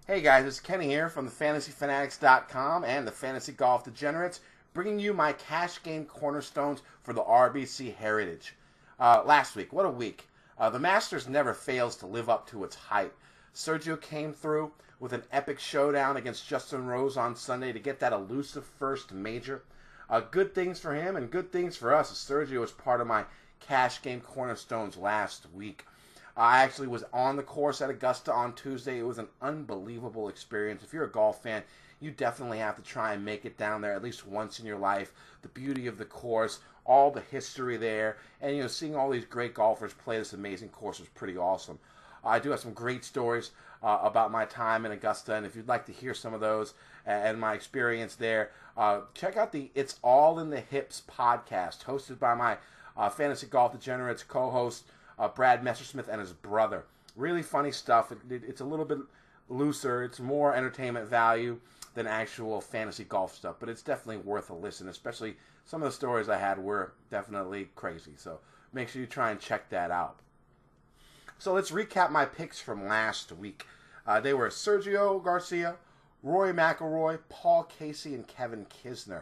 Hey guys, it's Kenny here from thefantasyfanatics.com and the Fantasy Golf Degenerates, bringing you my cash game cornerstones for the RBC Heritage. Last week, what a week. The Masters never fails to live up to its hype. Sergio came through with an epic showdown against Justin Rose on Sunday to get that elusive first major. Good things for him and good things for us, as Sergio was part of my cash game cornerstones last week. I actually was on the course at Augusta on Tuesday. It was an unbelievable experience. If you're a golf fan, you definitely have to try and make it down there at least once in your life. The beauty of the course, all the history there, and seeing all these great golfers play this amazing course was pretty awesome. I do have some great stories about my time in Augusta, and if you'd like to hear some of those and my experience there, check out the It's All in the Hips podcast, hosted by my Fantasy Golf Degenerates co-host, Brad Messersmith and his brother. Really funny stuff. It's a little bit looser. It's more entertainment value than actual fantasy golf stuff, but it's definitely worth a listen, especially some of the stories I had were definitely crazy. So make sure you try and check that out. So let's recap my picks from last week. They were Sergio Garcia, Rory McIlroy, Paul Casey, and Kevin Kisner.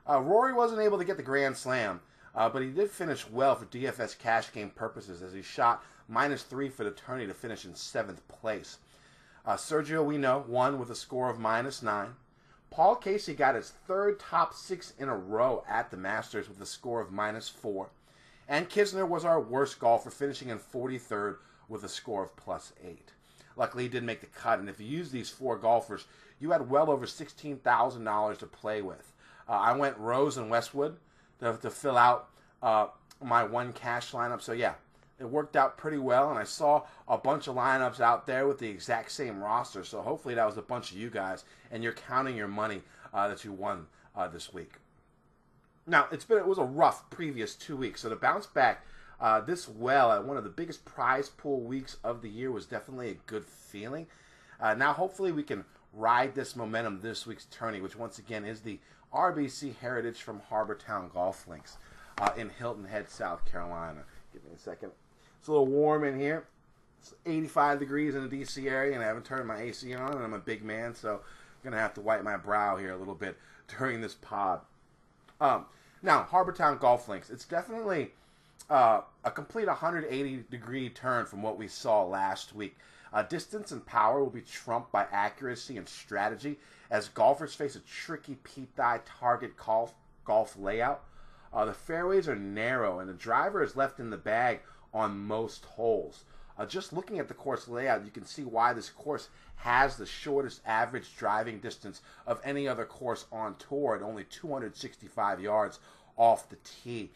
Rory wasn't able to get the Grand Slam, but he did finish well for DFS cash game purposes as he shot -3 for the tourney to finish in 7th place. Sergio, we know, won with a score of -9. Paul Casey got his third top 6 in a row at the Masters with a score of -4. And Kisner was our worst golfer, finishing in 43rd with a score of +8. Luckily, he did make the cut, and if you use these 4 golfers, you had well over $16,000 to play with. I went Rose and Westwood to fill out my one cash lineup. So yeah, it worked out pretty well, and I saw a bunch of lineups out there with the exact same roster. So hopefully that was a bunch of you guys, and you're counting your money that you won this week. Now it was a rough previous 2 weeks, so to bounce back this well at one of the biggest prize pool weeks of the year was definitely a good feeling. Now hopefully we can ride this momentum this week's tourney, which once again is the RBC Heritage from Harbortown Golf Links in Hilton Head, South Carolina. Give me a second. It's a little warm in here. It's 85 degrees in the DC area, and I haven't turned my AC on, and I'm a big man, so I'm going to have to wipe my brow here a little bit during this pod. Now, Harbortown Golf Links, it's definitely a complete 180-degree turn from what we saw last week. Distance and power will be trumped by accuracy and strategy as golfers face a tricky Pete-Dye target golf layout. The fairways are narrow, and the driver is left in the bag on most holes. Just looking at the course layout, you can see why this course has the shortest average driving distance of any other course on tour at only 265 yards off the tee.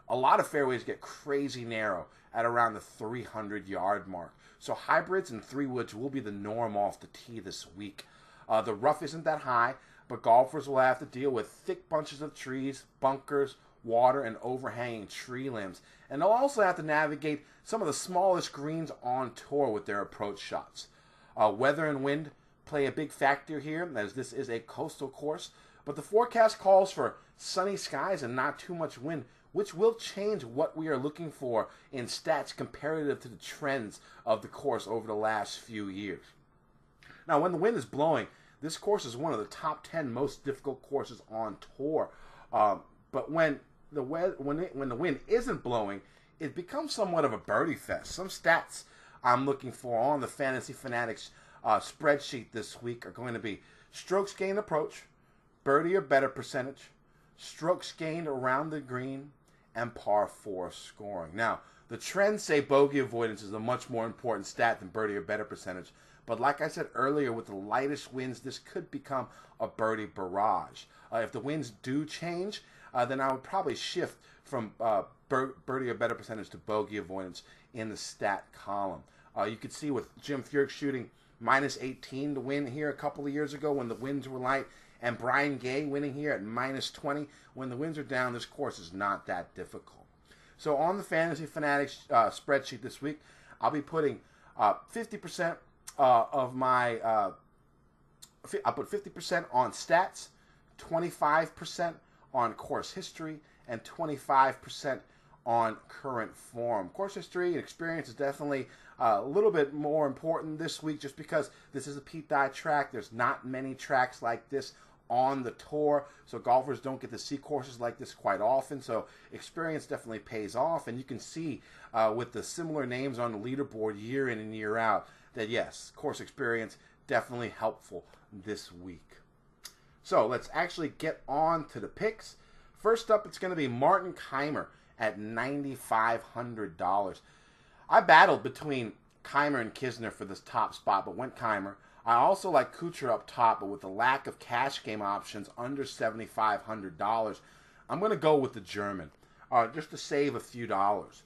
A lot of fairways get crazy narrow at around the 300-yard mark. So hybrids and 3-woods will be the norm off the tee this week. The rough isn't that high, but golfers will have to deal with thick bunches of trees, bunkers, water, and overhanging tree limbs. And they'll also have to navigate some of the smallest greens on tour with their approach shots. Weather and wind play a big factor here, as this is a coastal course. But the forecast calls for sunny skies and not too much wind, which will change what we are looking for in stats comparative to the trends of the course over the last few years. Now, when the wind is blowing, this course is one of the top 10 most difficult courses on tour. But when the wind isn't blowing, it becomes somewhat of a birdie fest. Some stats I'm looking for on the Fantasy Fanatics spreadsheet this week are going to be strokes gained approach, birdie or better percentage, strokes gained around the green, and par 4 scoring. Now, the trends say bogey avoidance is a much more important stat than birdie or better percentage. But like I said earlier, with the lightest winds, this could become a birdie barrage. If the winds do change, then I would probably shift from birdie or better percentage to bogey avoidance in the stat column. You could see with Jim Furyk shooting -18 to win here a couple of years ago when the winds were light, and Brian Gay winning here at -20. When the winds are down, this course is not that difficult. So on the Fantasy Fanatics spreadsheet this week, I'll be putting 50% of my... I'll put 50% on stats, 25% on course history, and 25% on current form. Course history and experience is definitely a little bit more important this week just because this is a Pete Dye track. There's not many tracks like this on the tour, so golfers don't get to see courses like this quite often, so experience definitely pays off, and you can see with the similar names on the leaderboard year in and year out that yes, course experience definitely helpful this week. So let's actually get on to the picks. First up, it's going to be Martin Kaymer at $9,500. I battled between Kaymer and Kisner for this top spot, but went Kaymer. I also like Kuchar up top, but with the lack of cash game options under $7,500, I'm going to go with the German, just to save a few dollars.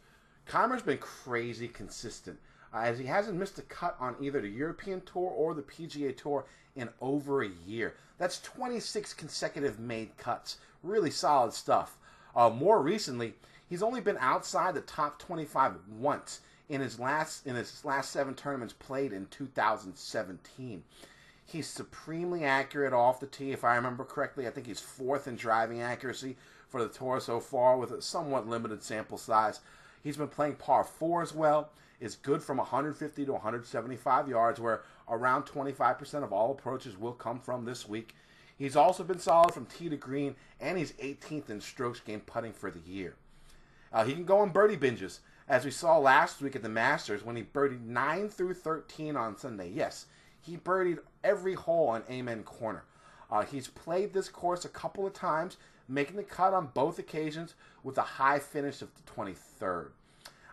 Kaymer's been crazy consistent, as he hasn't missed a cut on either the European Tour or the PGA Tour in over a year. That's 26 consecutive made cuts. Really solid stuff. More recently, he's only been outside the top 25 once in his last 7 tournaments played in 2017. He's supremely accurate off the tee, if I remember correctly. I think he's 4th in driving accuracy for the tour so far with a somewhat limited sample size. He's been playing par 4 as well. Is good from 150 to 175 yards, where around 25% of all approaches will come from this week. He's also been solid from tee to green, and he's 18th in strokes gained putting for the year. He can go on birdie binges, as we saw last week at the Masters when he birdied 9 through 13 on Sunday. Yes, he birdied every hole on Amen Corner. He's played this course a couple of times, making the cut on both occasions with a high finish of the 23rd.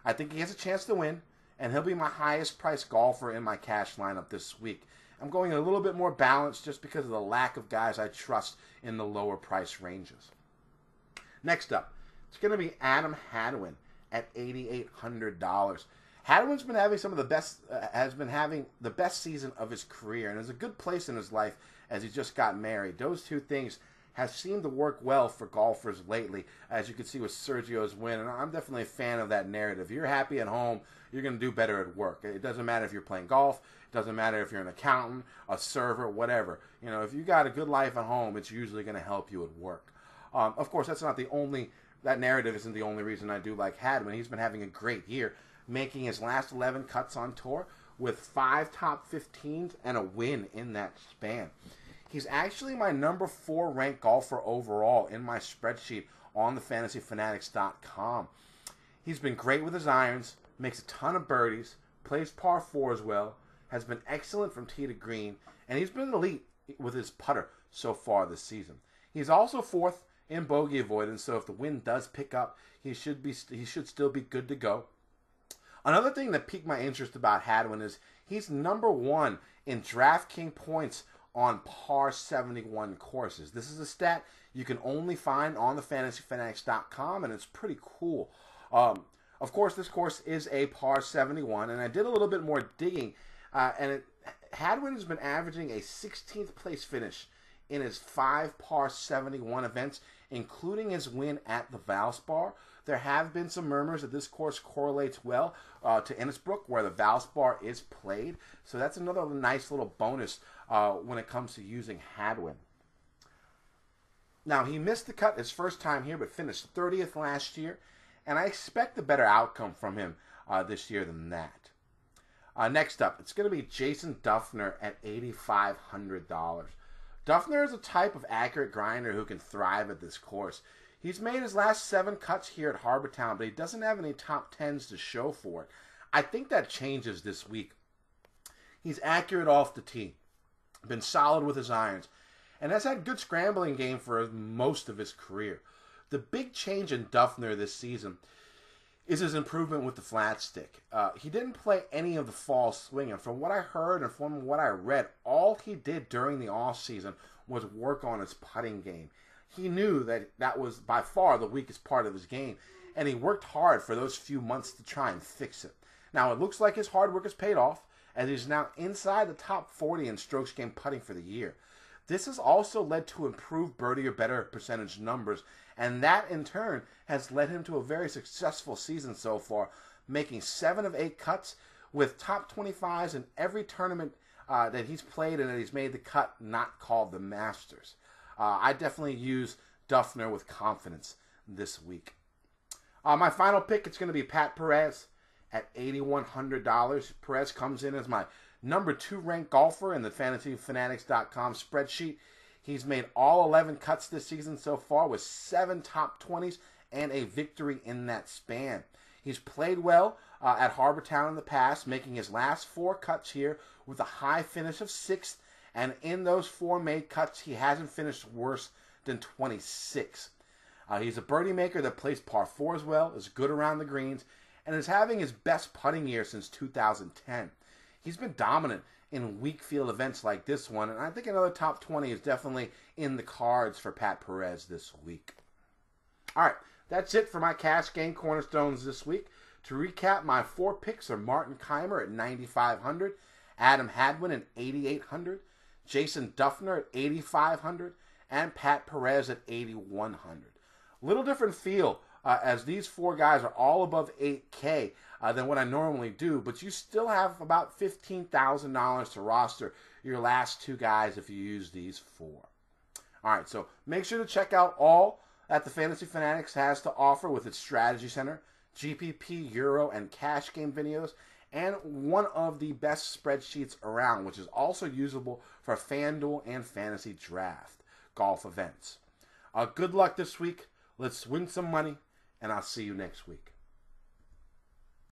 I think he has a chance to win, and he'll be my highest priced golfer in my cash lineup this week. I'm going a little bit more balanced just because of the lack of guys I trust in the lower price ranges. Next up, it's going to be Adam Hadwin at $8,800. Hadwin's been having having the best season of his career, and is a good place in his life as he just got married. Those two things have seemed to work well for golfers lately, as you can see with Sergio's win, and I'm definitely a fan of that narrative. If you're happy at home, you're going to do better at work. It doesn't matter if you're playing golf. It doesn't matter if you're an accountant, a server, whatever. You know, if you got a good life at home, it's usually going to help you at work. Of course, that's not the only. That narrative isn't the only reason I do like Hadwin. He's been having a great year, making his last 11 cuts on tour with 5 top 15s and a win in that span. He's actually my number 4 ranked golfer overall in my spreadsheet on thefantasyfanatics.com. He's been great with his irons, makes a ton of birdies, plays par 4s well, has been excellent from tee to green, and he's been elite with his putter so far this season. He's also 4th in bogey avoidance, so if the wind does pick up, he should still be good to go. Another thing that piqued my interest about Hadwin is he's number 1 in DraftKings points on par 71 courses. This is a stat you can only find on thefantasyfanatics.com, and it's pretty cool. Of course, this course is a par 71, and I did a little bit more digging, Hadwin has been averaging a 16th place finish in his 5 par 71 events, including his win at the Valspar. There have been some murmurs that this course correlates well to Innisbrook, where the Valspar is played. So that's another nice little bonus when it comes to using Hadwin. Now, he missed the cut his first time here, but finished 30th last year, and I expect a better outcome from him this year than that. Next up, it's going to be Jason Dufner at $8,500. Dufner is a type of accurate grinder who can thrive at this course. He's made his last 7 cuts here at Harbour Town, but he doesn't have any top 10s to show for it. I think that changes this week. He's accurate off the tee, been solid with his irons, and has had good scrambling game for most of his career. The big change in Dufner this season is his improvement with the flat stick. He didn't play any of the fall swing, and from what I heard and from what I read, all he did during the offseason was work on his putting game. He knew that that was by far the weakest part of his game, and he worked hard for those few months to try and fix it. Now, it looks like his hard work has paid off, as he's now inside the top 40 in strokes gained putting for the year. This has also led to improved birdie or better percentage numbers, and that in turn has led him to a very successful season so far, making 7 of 8 cuts with top 25s in every tournament that he's played and that he's made the cut, not called the Masters. I definitely use Dufner with confidence this week. My final pick, it's going to be Pat Perez at $8,100. Perez comes in as my number 2 ranked golfer in the FantasyFanatics.com spreadsheet. He's made all 11 cuts this season so far with 7 top 20s and a victory in that span. He's played well at Harbortown in the past, making his last 4 cuts here with a high finish of 6th. And in those 4 made cuts, he hasn't finished worse than 26. He's a birdie maker that plays par 4s well, is good around the greens, and is having his best putting year since 2010. He's been dominant in weak field events like this one, and I think another top 20 is definitely in the cards for Pat Perez this week. All right, that's it for my cash game cornerstones this week. To recap, my 4 picks are Martin Kaymer at $9,500, Adam Hadwin at $8,800, Jason Dufner at $8,500, and Pat Perez at $8,100. Little different feel as these 4 guys are all above $8K than what I normally do, but you still have about $15,000 to roster your last 2 guys if you use these 4. All right, so make sure to check out all that the Fantasy Fanatics has to offer with its Strategy Center, GPP, Euro, and Cash Game videos, and one of the best spreadsheets around, which is also usable for FanDuel and Fantasy Draft golf events. Good luck this week. Let's win some money, and I'll see you next week.